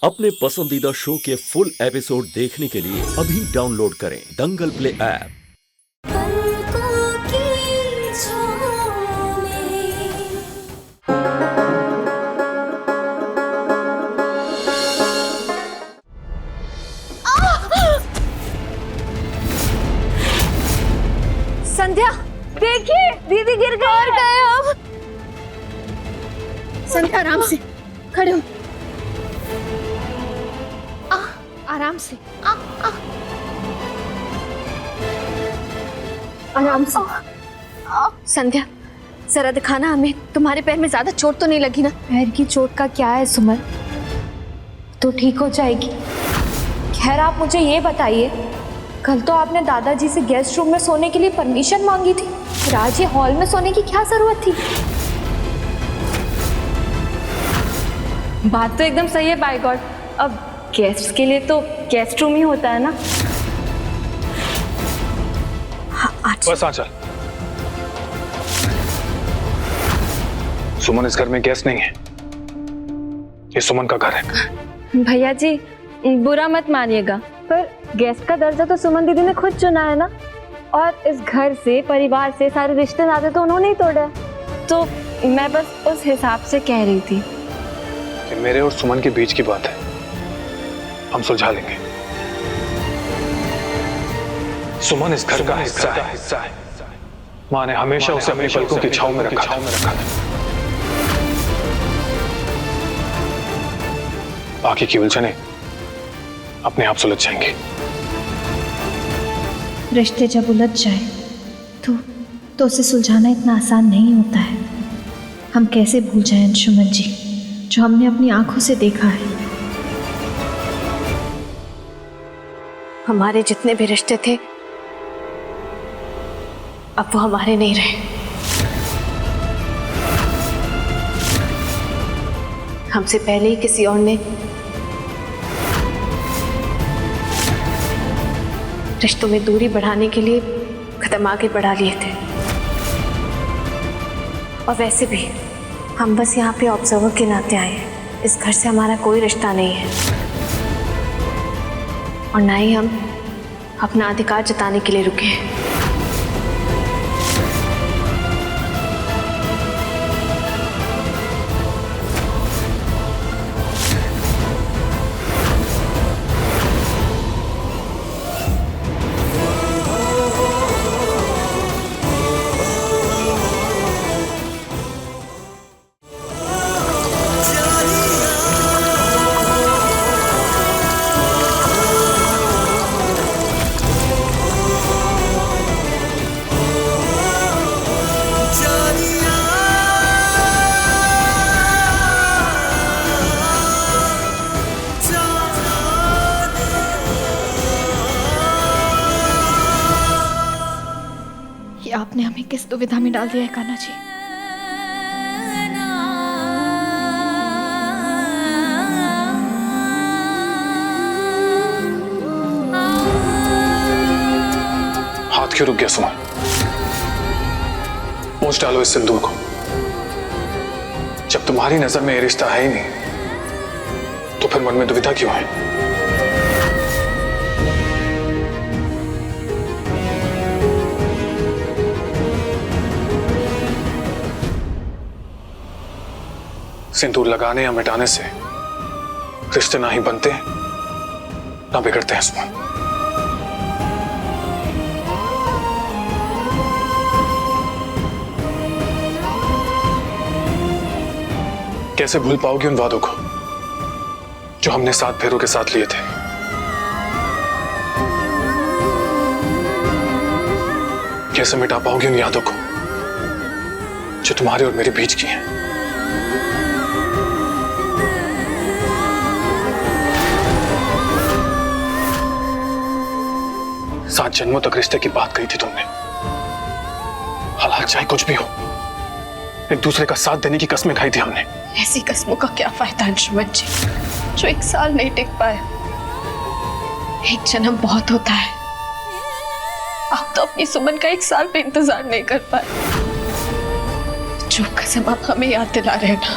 अपने पसंदीदा शो के फुल एपिसोड देखने के लिए अभी डाउनलोड करें दंगल प्ले ऐप। संध्या देखिए दीदी गिर गए और गए अब। संध्या आराम से खड़े हो, आराम से आराम से। संध्या जरा दिखाना हमें, तुम्हारे पैर में ज्यादा चोट तो नहीं लगी ना? पैर की चोट का क्या है सुमन, तो ठीक हो जाएगी। खैर आप मुझे ये बताइए, कल तो आपने दादाजी से गेस्ट रूम में सोने के लिए परमिशन मांगी थी, फिर आज ये हॉल में सोने की क्या जरूरत थी? बात तो एकदम सही है बाय गॉड। अब गेस्ट के लिए तो गेस्ट रूम ही होता है ना। बस आंचल, सुमन इस घर में गेस्ट नहीं है, ये सुमन का घर है। भैया जी बुरा मत मानिएगा, पर गेस्ट का दर्जा तो सुमन दीदी ने खुद चुना है ना, और इस घर से परिवार से सारे रिश्ते नाते तो उन्होंने ही तोड़े, तो मैं बस उस हिसाब से कह रही थी। कि मेरे और सुमन के बीच की बात है, हम सुलझा लेंगे। सुमन इस घर का हिस्सा है। माँ ने हमेशा उसे अपनी पलकों की छांव में रखा था। बाकी की उलझनें अपने आप सुलझ जाएंगी। रिश्ते जब उलझ जाए तो उसे सुलझाना इतना आसान नहीं होता है। हम कैसे भूल जाएं अंशुमन जी, जो हमने अपनी आंखों से देखा है। हमारे जितने भी रिश्ते थे अब वो हमारे नहीं रहे। हमसे पहले ही किसी और ने रिश्तों में दूरी बढ़ाने के लिए कदम आगे बढ़ा लिए थे, और वैसे भी हम बस यहाँ पे ऑब्जर्वर के नाते आए हैं। इस घर से हमारा कोई रिश्ता नहीं है, और ना ही हम अपना अधिकार जताने के लिए रुके हैं। आपने हमें किस दुविधा में डाल दिया है कान्हा जी। हाथ क्यों रुक गया सुमन? पोंछ डालो इस सिंदूर को। जब तुम्हारी नजर में ये रिश्ता है ही नहीं, तो फिर मन में दुविधा क्यों है? सिंदूर लगाने या मिटाने से रिश्ते ना ही बनते ना बिगड़ते हैं सुमन। कैसे भूल पाओगी उन वादों को जो हमने 7 फेरों के साथ लिए थे? कैसे मिटा पाओगी उन यादों को जो तुम्हारे और मेरे बीच की हैं? 7 जन्मों तक रिश्ते की बात कही थी तुमने। हालात चाहे कुछ भी हो, एक दूसरे का साथ देने की कस्में खाई थी हमने। ऐसी कस्मों का क्या फायदा अंशुमन जी, जो 1 साल नहीं टिक पाए। 1 जन्म बहुत होता है। आप तो अपनी सुमन का 1 साल पे इंतजार नहीं कर पाए। जो कसम आप हमें याद दिला रहे हैं ना,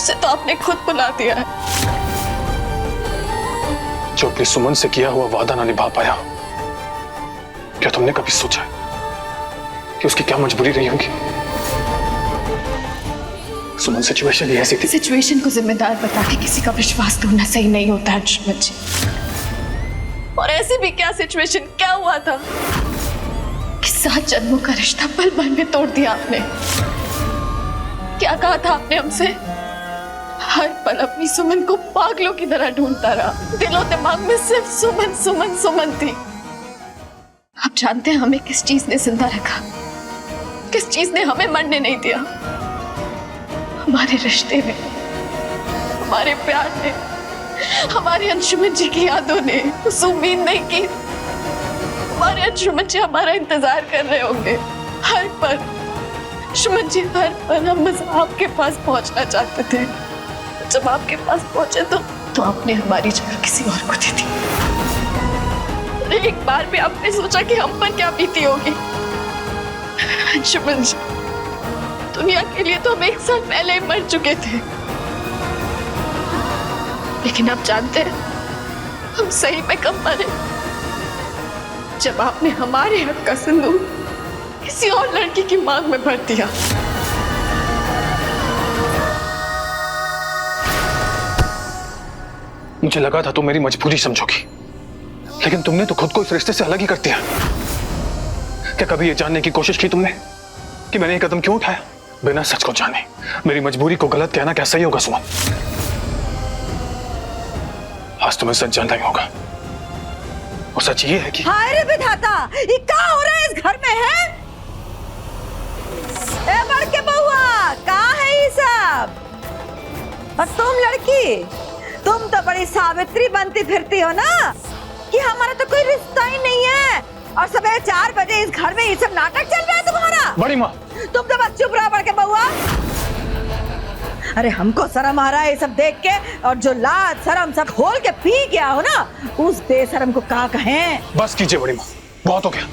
उसे तो आपने खुद बुला दिया है। जो अपनी सुमन से किया हुआ वादा ना निभा पाया, क्या तुमने कभी सोचा है कि उसकी क्या मजबूरी रही होगी? सुमन सिचुएशन ही ऐसी थी। सिचुएशन को जिम्मेदार बता के किसी का विश्वास तोड़ना सही नहीं होता अंशुमन जी। और ऐसे भी क्या सिचुएशन, क्या हुआ था कि 7 जन्मों का रिश्ता पल भर में तोड़ दिया आपने। क्या कहा था आपने हमसे? हर पल अपनी सुमन को पागलों की तरह ढूंढता रहा, दिलो दिमाग में सिर्फ सुमन सुमन सुमन थी। आप जानते हैं हमें किस चीज ने जिंदा रखा, किस चीज ने हमें मरने नहीं दिया? हमारे रिश्ते ने, हमारे प्यार ने, हमारे अंशुमन जी की यादों ने। उस उम्मीद नहीं की हमारे अंशुमन जी हमारा इंतजार कर रहे होंगे हर पल। अंशुमन जी हर पल हम बस आपके पास पहुंचना चाहते थे। जब आपके पास पहुंचे तो आपने हमारी जगह किसी और को दे दी। एक बार भी आपने सोचा कि हम पर क्या बीती होगी? अंशुमन जी, दुनिया के लिए तो हम 1 साल पहले ही मर चुके थे, लेकिन आप जानते हैं हम सही में कब मरे? जब आपने हमारे हक का सिंदूर किसी और लड़की की मांग में भर दिया। मुझे लगा था तुम मेरी मजबूरी समझोगी, लेकिन तुमने तो खुद को इस रिश्ते से अलग ही कर दिया। क्या कभी ये जानने की कोशिश की तुमने कि मैंने ये कदम क्यों उठाया? बिना सच को जाने मेरी मजबूरी को गलत कहना क्या सही होगा सुमन? आज तुम्हें सच जानना ही होगा। और सच ये है कि हाय रे विधाता, ये क्या हो रहा है इस घर में है? ए बड़के बउआ, कहाँ है ये सब? और तुम लड़की, तुम तो बड़ी सावित्री बनती फिरती हो ना कि हमारा तो कोई रिश्ता ही नहीं है, और सुबह 4 बजे इस घर में ये सब नाटक चल रहा है तुम्हारा। बड़ी माँ, तुम तो बस चुप रहो बड़के बउआ। अरे हमको शर्म आ रहा है ये सब देख के, और जो लाज शर्म सब खोल के पी गया हो ना, उस बेशर्म को क्या कहें? बस कीजिए बड़ी माँ, बहुत हो गया।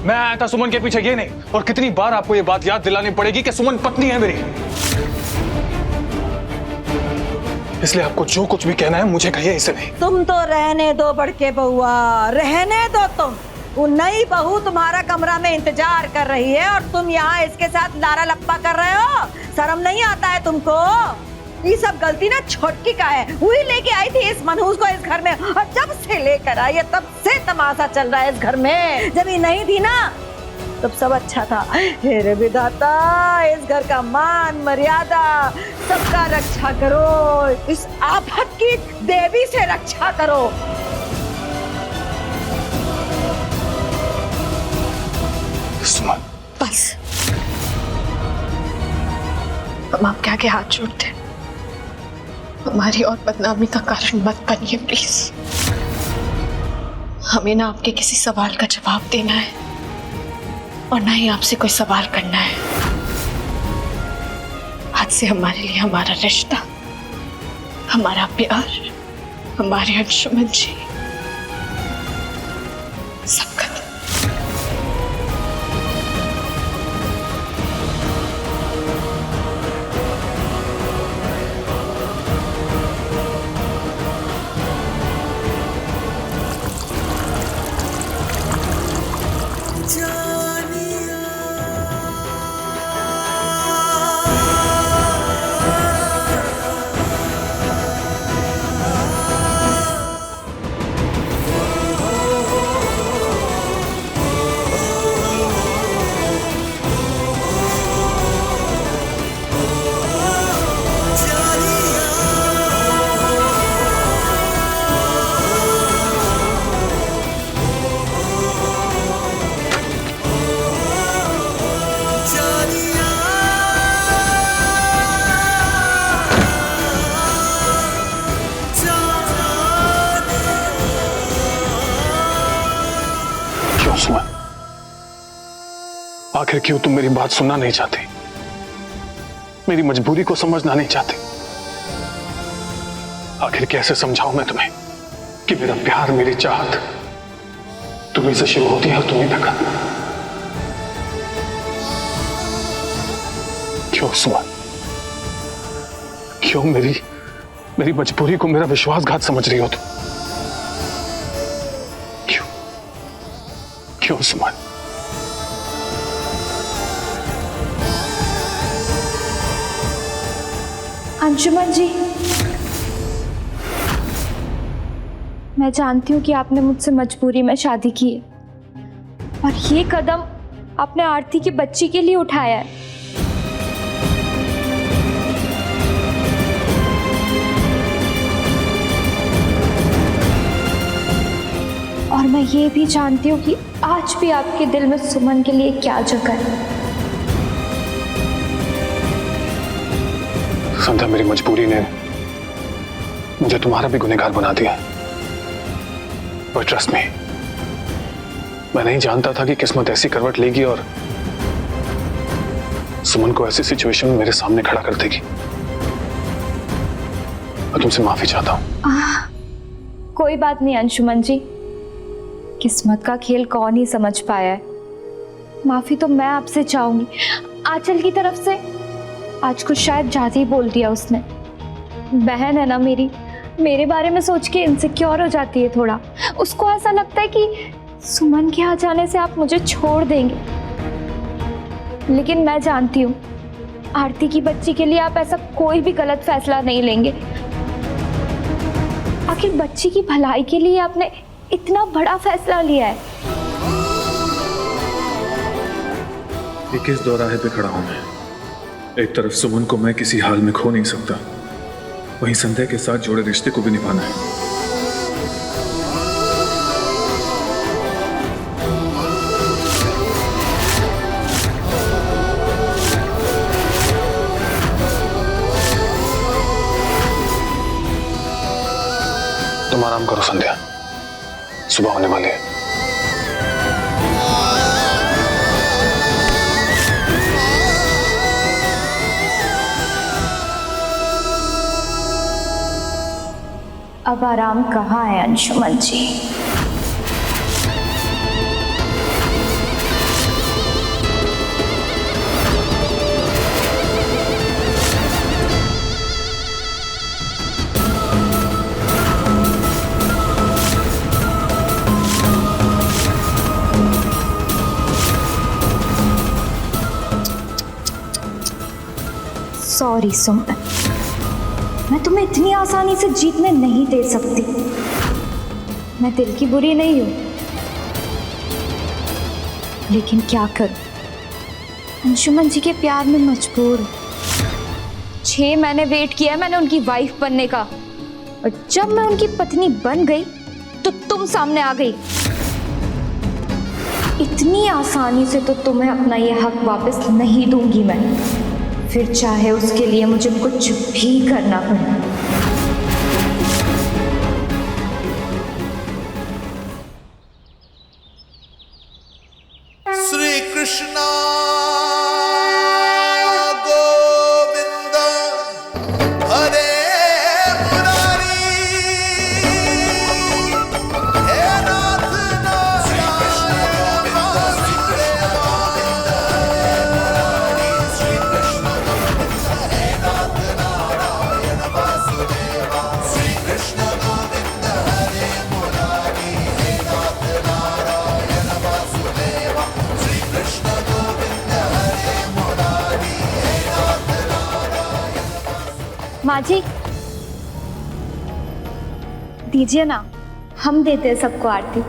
मैं आया था सुमन के पीछे ये नहीं, और कितनी बार आपको ये बात याद दिलानी पड़ेगी कि सुमन पत्नी है मेरी। इसलिए आपको जो कुछ भी कहना है मुझे कहिए, इसे नहीं। तुम तो रहने दो बड़के बउआ, रहने दो तुम। वो नई बहू तुम्हारा कमरा में इंतजार कर रही है और तुम यहाँ इसके साथ लारा लप्पा कर रहे हो। शर्म नहीं आता है तुमको? ये सब गलती ना छोटकी का है, वही लेके आई थी इस मनहूस को इस घर में, और जब से लेकर आई है तब से तमाशा चल रहा है इस घर में। जब ये नहीं थी ना तब सब अच्छा था। हे रे विधाता, इस घर का मान मर्यादा सबका रक्षा करो, इस आफत की देवी से रक्षा करो। सुमन, बस हम आपके आगे हाथ जोड़ते हैं, हमारी और बदनामी का कारण मत बनिए प्लीज। हमें ना आपके किसी सवाल का जवाब देना है और ना ही आपसे कोई सवाल करना है। आज से हमारे लिए हमारा रिश्ता, हमारा प्यार, हमारे अंशुमन जी सब खत्म। आखिर क्यों तुम मेरी बात सुनना नहीं चाहती, मेरी मजबूरी को समझना नहीं चाहती? आखिर कैसे समझाऊं मैं तुम्हें कि मेरा प्यार, मेरी चाहत तुम्हीं से शुरू होती है और तुम्हीं तक। क्यों सुमन, क्यों मेरी मजबूरी को मेरा विश्वासघात समझ रही हो तुम? क्यों सुमन? अंशुमन जी, मैं जानती हूँ कि आपने मुझसे मजबूरी में शादी की है और ये कदम आपने आरती की बच्ची के लिए उठाया है। और मैं ये भी जानती हूँ कि आज भी आपके दिल में सुमन के लिए क्या जगह है। संध्या, मेरी मजबूरी ने मुझे तुम्हारा भी गुनहगार बना दिया। पर ट्रस्ट मी, मैं नहीं जानता था कि किस्मत ऐसी करवट लेगी और सुमन को ऐसी सिचुएशन में मेरे सामने खड़ा कर देगी। मैं तुमसे माफी चाहता हूँ। कोई बात नहीं अंशुमन जी, किस्मत का खेल कौन ही समझ पाया है। माफी तो मैं आपसे चाहूंगी। आंचल की तरफ से आज कुछ शायद ज्यादा ही बोल दिया उसने। बहन है ना मेरी, मेरे बारे में सोच के इनसिक्योर हो जाती है थोड़ा। उसको ऐसा लगता है कि सुमन के आ जाने से आप मुझे छोड़ देंगे, लेकिन मैं जानती हूँ आरती की बच्ची के लिए आप ऐसा कोई भी गलत फैसला नहीं लेंगे। आखिर बच्ची की भलाई के लिए आपने इतना बड़ा फैसला लिया है। ये किस दौराहे पे खड़ा हूं मैं? एक तरफ सुमन को मैं किसी हाल में खो नहीं सकता, वहीं संध्या के साथ जोड़े रिश्ते को भी निभाना है। तुम आराम करो संध्या, सुबह होने वाली है। अब आराम कहाँ है अंशुमन जी? सॉरी सुमन, मैं तुम्हें इतनी आसानी से जीतने नहीं दे सकती। मैं दिल की बुरी नहीं हूं, लेकिन क्या करूं, अंशुमन जी के प्यार में मजबूर हूं। 6 महीने वेट किया मैंने उनकी वाइफ बनने का, और जब मैं उनकी पत्नी बन गई तो तुम सामने आ गई। इतनी आसानी से तो तुम्हें अपना ये हक वापस नहीं दूंगी मैं, फिर चाहे उसके लिए मुझे कुछ भी करना पड़े। श्री कृष्णा गोविंद हरे मुरारी, हे नाथ नारायण वासुदेवा, श्री कृष्ण गोविंद हरे नाथ नारायण वासुदेवा, श्री कृष्ण गोविंद हरे मुरारी, हे नाथ नारायण वासुदेवा, श्री कृष्ण गोविंद हरे मुरारी, हे नाथ नारायण। माँ जी दीजिए ना, हम देते हैं सबको आरती।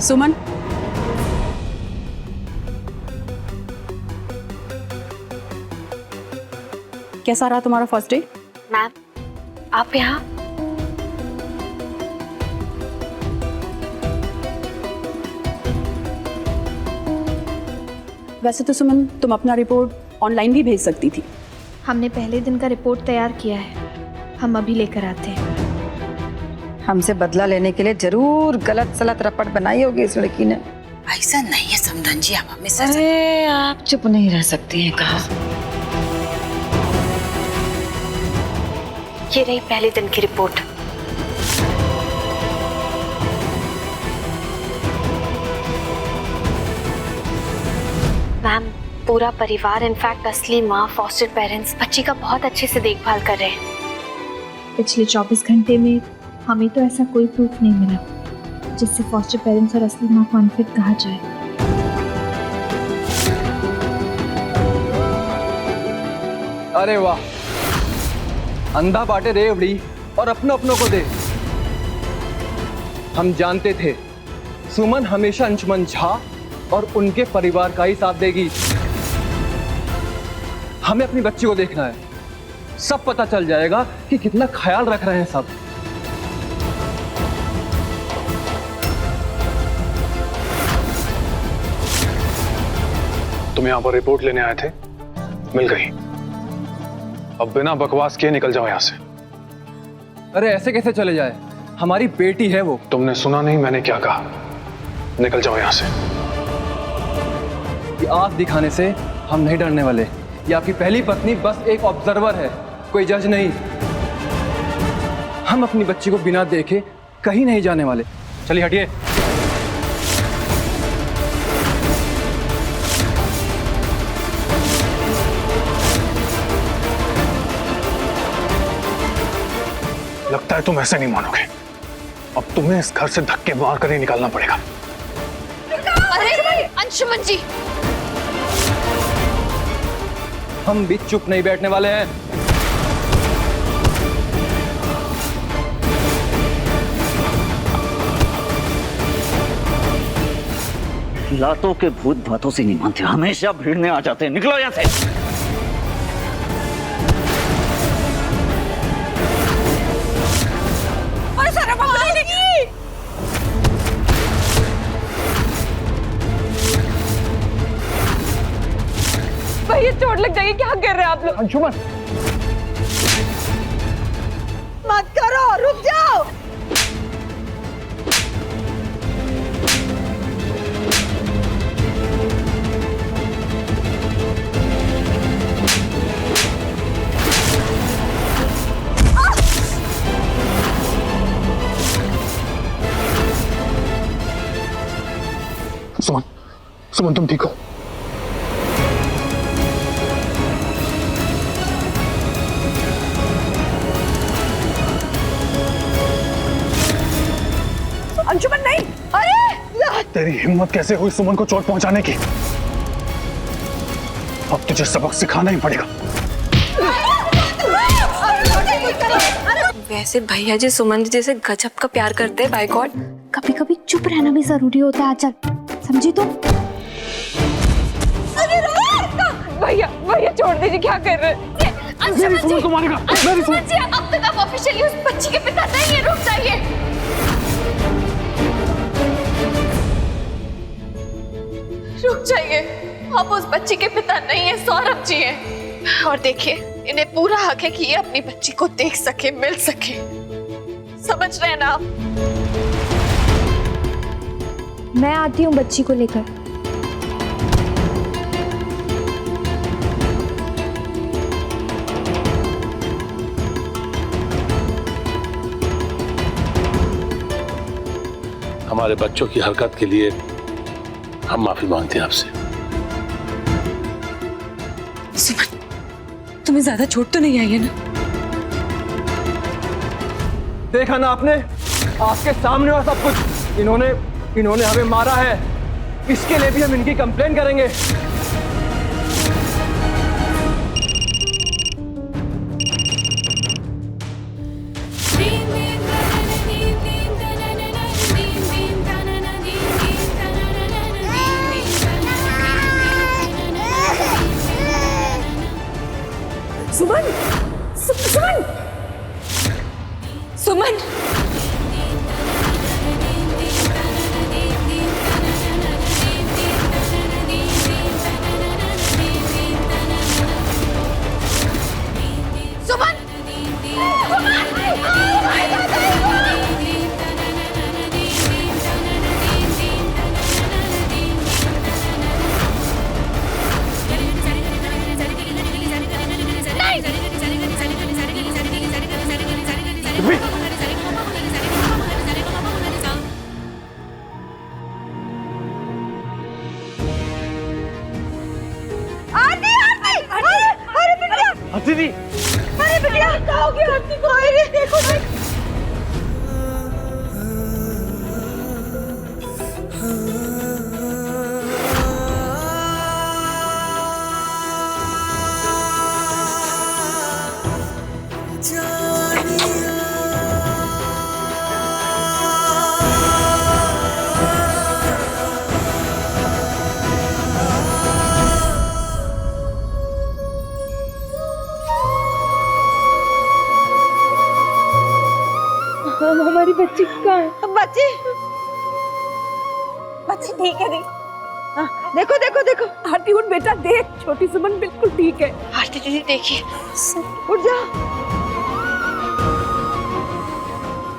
सुमन, कैसा रहा तुम्हारा फर्स्ट डे? मैम, आप यहाँ? वैसे तो सुमन, तुम अपना रिपोर्ट ऑनलाइन भी भेज सकती थी। हमने पहले दिन का रिपोर्ट तैयार किया है, हम अभी लेकर आते हैं। हमसे बदला लेने के लिए जरूर गलत सलत रपट बनाई होगी इस लड़की ने। ऐसा नहीं है समधन जी, आप हमेशा अरे आप चुप नहीं रह सकती हैं, कहा ये रही पहले दिन की रिपोर्ट। मैम, पूरा परिवार, इनफैक्ट असली माँ, फॉस्टर पेरेंट्स बच्ची का बहुत अच्छे से देखभाल कर रहे हैं। पिछले 24 घंटे में हमें तो ऐसा कोई प्रूफ नहीं मिला जिससे फॉस्टर पेरेंट्स और असली माँ को अनफिट कहा जाए। अरे वाह, अंधा बाटे रेवड़ी और अपनों को दे। हम जानते थे सुमन हमेशा अंशुमन झा और उनके परिवार का ही साथ देगी। हमें अपनी बच्ची को देखना है, सब पता चल जाएगा कि कितना ख्याल रख रहे हैं सब। तुम यहाँ पर रिपोर्ट लेने आए थे, मिल गई। अब बिना बकवास किए निकल जाओ यहाँ से। अरे ऐसे कैसे चले जाए, हमारी बेटी है वो। तुमने सुना नहीं मैंने क्या कहा? निकल जाओ यहाँ से। कि आंख दिखाने से हम नहीं डरने वाले। ये आपकी पहली पत्नी बस एक ऑब्जर्वर है, कोई जज नहीं। हम अपनी बच्ची को बिना देखे कहीं नहीं जाने वाले। चलिए हटिए। लगता है तुम ऐसे नहीं मानोगे। अब तुम्हें इस घर से धक्के मार कर ही निकालना पड़ेगा। अरे अंशुमन जी, हम भी चुप नहीं बैठने वाले हैं। लातों के भूत बातों से नहीं मानते, हमेशा भिड़ने आ जाते हैं। निकलो यहाँ से। भैया चोट लग जाएगी, क्या कर रहे हैं आप लोग? अंशुमन, मत करो, रुक जाओ। सुमन, सुमन तुम ठीक हो? अंशुमन नहीं। अरे तेरी हिम्मत कैसे हुई सुमन को चोट पहुंचाने की? अब तुझे सबक सिखाना ही पड़ेगा। वैसे भैया जी सुमन जी जैसे गजब का प्यार करते हैं, बाय गॉड। कभी कभी चुप रहना भी जरूरी होता है आंचल, समझी तुम? भैया भैया छोड़ दीजिए, क्या कर रहे हैं? मेरी सुमन को मारेगा। मेरी सुमन। जी अब तक आप ऑफिशियली उस बच्ची के पिता नहीं है, रुक जाइए। रुक जाइए, आप उस बच्ची के पिता नहीं है, सौरभ जी हैं। और देखिए, इन्हें पूरा हक है कि ये अपनी बच्ची को देख सके, मिल सके। समझ रहे हैं ना आप? मैं आती हूँ बच्ची को लेकर। हमारे बच्चों की हरकत के लिए हम माफी मांगते हैं आपसे। सुमन, तुम्हें ज्यादा चोट तो नहीं आई है ना? देखा ना आपने, आपके सामने हुआ सब कुछ। इन्होंने हमें मारा है, इसके लिए भी हम इनकी कंप्लेन करेंगे। सुमन, सुमन, सुमन, सुमन, हमारी बच्ची कहाँ है? बच्ची बच्ची ठीक है, देख देखो देखो देखो। आरती उठ बेटा, देख छोटी सुमन बिल्कुल ठीक है। आरती दीदी देखिए, उठ जा।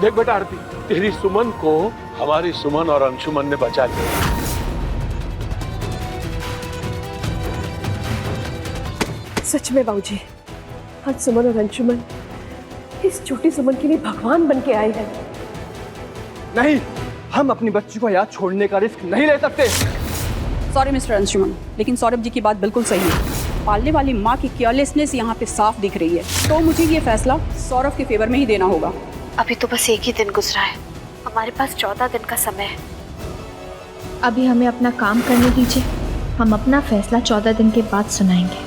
देख बेटा आरती, तेरी सुमन को हमारी सुमन और अंशुमन ने बचा लिया। सच में बाबूजी, आज सुमन और अंशुमन इस छोटी सुमन के लिए भगवान बन के आए हैं। नहीं, हम अपनी बच्ची को यहाँ छोड़ने का रिस्क नहीं ले सकते। सॉरी मिस्टर अंशुमन, लेकिन सौरभ जी की बात बिल्कुल सही है। पालने वाली माँ की केयरलेसनेस यहाँ पे साफ दिख रही है, तो मुझे ये फैसला सौरभ के फेवर में ही देना होगा। अभी तो बस एक ही दिन गुजरा है, हमारे पास 14 दिन का समय है। अभी हमें अपना काम करने दीजिए, हम अपना फैसला 14 दिन के बाद सुनाएंगे।